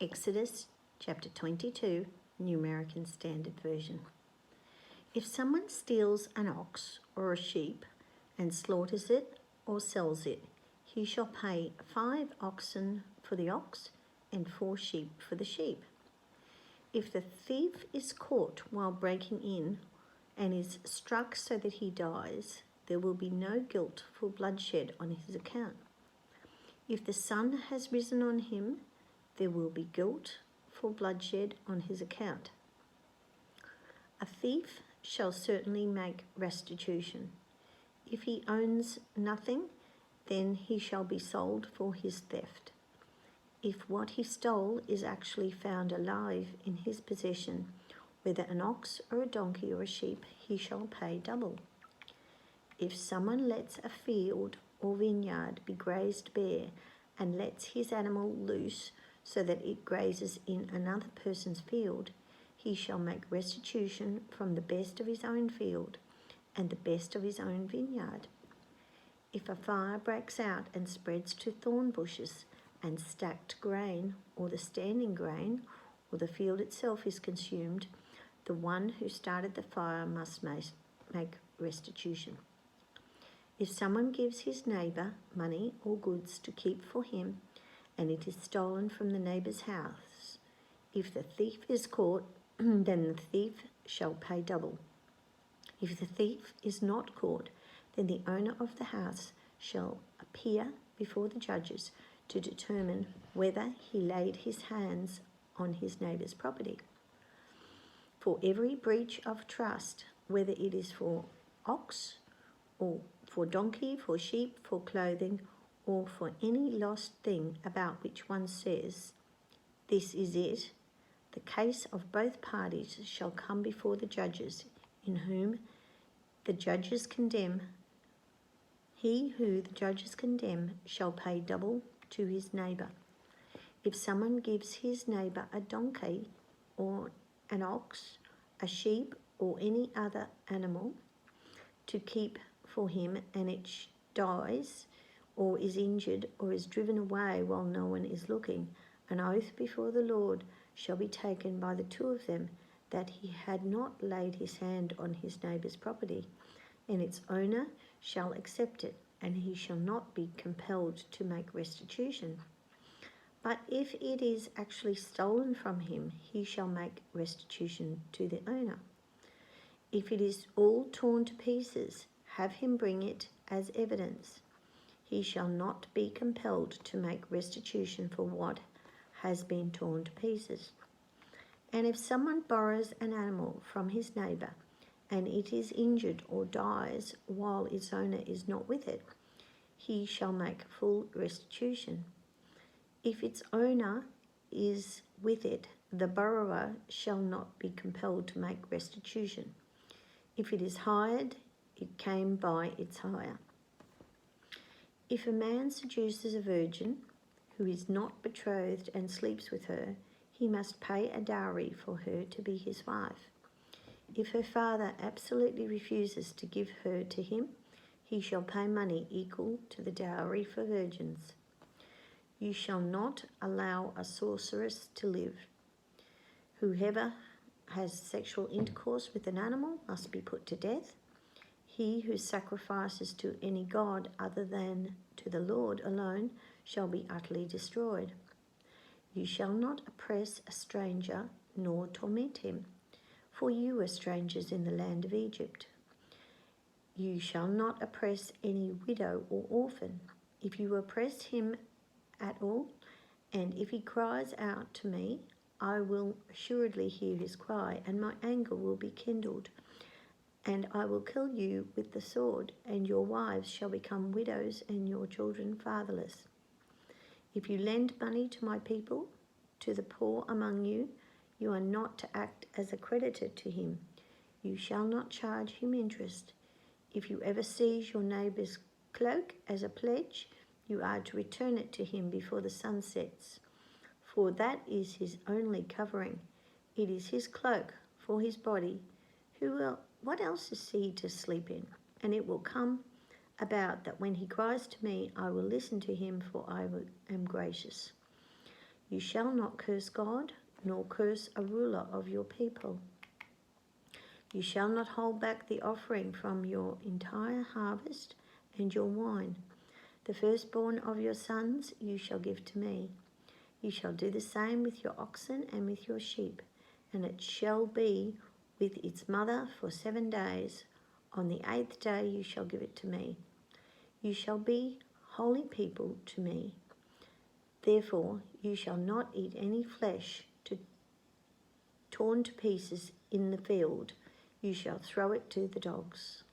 Exodus chapter 22, New American Standard Version. If someone steals an ox or a sheep and slaughters it or sells it, he shall pay 5 oxen for the ox and 4 sheep for the sheep. If the thief is caught while breaking in and is struck so that he dies, there will be no guilt for bloodshed on his account. If the sun has risen on him, there will be guilt for bloodshed on his account. A thief shall certainly make restitution. If he owns nothing, then he shall be sold for his theft. If what he stole is actually found alive in his possession, whether an ox or a donkey or a sheep, he shall pay double. If someone lets a field or vineyard be grazed bare and lets his animal loose so that it grazes in another person's field, he shall make restitution from the best of his own field and the best of his own vineyard. If a fire breaks out and spreads to thorn bushes and stacked grain, or the standing grain, or the field itself is consumed, the one who started the fire must make restitution. If someone gives his neighbour money or goods to keep for him, and it is stolen from the neighbour's house, if the thief is caught, then the thief shall pay double. If the thief is not caught, then the owner of the house shall appear before the judges to determine whether he laid his hands on his neighbour's property. For every breach of trust, whether it is for ox or for donkey, for sheep, for clothing, or for any lost thing about which one says, "This is it," the case of both parties shall come before the judges, in whom the judges condemn. He who the judges condemn shall pay double to his neighbour. If someone gives his neighbour a donkey or an ox, a sheep, or any other animal to keep for him, and it dies, or is injured, or is driven away while no one is looking, an oath before the Lord shall be taken by the 2 of them that he had not laid his hand on his neighbour's property, and its owner shall accept it, and he shall not be compelled to make restitution. But if it is actually stolen from him, he shall make restitution to the owner. If it is all torn to pieces, have him bring it as evidence. He shall not be compelled to make restitution for what has been torn to pieces. And if someone borrows an animal from his neighbour, and it is injured or dies while its owner is not with it, he shall make full restitution. If its owner is with it, the borrower shall not be compelled to make restitution. If it is hired, it came by its hire. If a man seduces a virgin who is not betrothed and sleeps with her, he must pay a dowry for her to be his wife. If her father absolutely refuses to give her to him, he shall pay money equal to the dowry for virgins. You shall not allow a sorceress to live. Whoever has sexual intercourse with an animal must be put to death. He who sacrifices to any god other than to the Lord alone shall be utterly destroyed. You shall not oppress a stranger nor torment him, for you were strangers in the land of Egypt. You shall not oppress any widow or orphan. If you oppress him at all, and if he cries out to me, I will assuredly hear his cry, and my anger will be kindled. And I will kill you with the sword, and your wives shall become widows, and your children fatherless. If you lend money to my people, to the poor among you, you are not to act as a creditor to him. You shall not charge him interest. If you ever seize your neighbour's cloak as a pledge, you are to return it to him before the sun sets, for that is his only covering. It is his cloak for his body. What else is he to sleep in? And it will come about that when he cries to me, I will listen to him, for I am gracious. You shall not curse God, nor curse a ruler of your people. You shall not hold back the offering from your entire harvest and your wine. The firstborn of your sons you shall give to me. You shall do the same with your oxen and with your sheep, and it shall be with its mother for 7 days. On the 8th day you shall give it to me. You shall be holy people to me. Therefore you shall not eat any flesh torn to pieces in the field. You shall throw it to the dogs.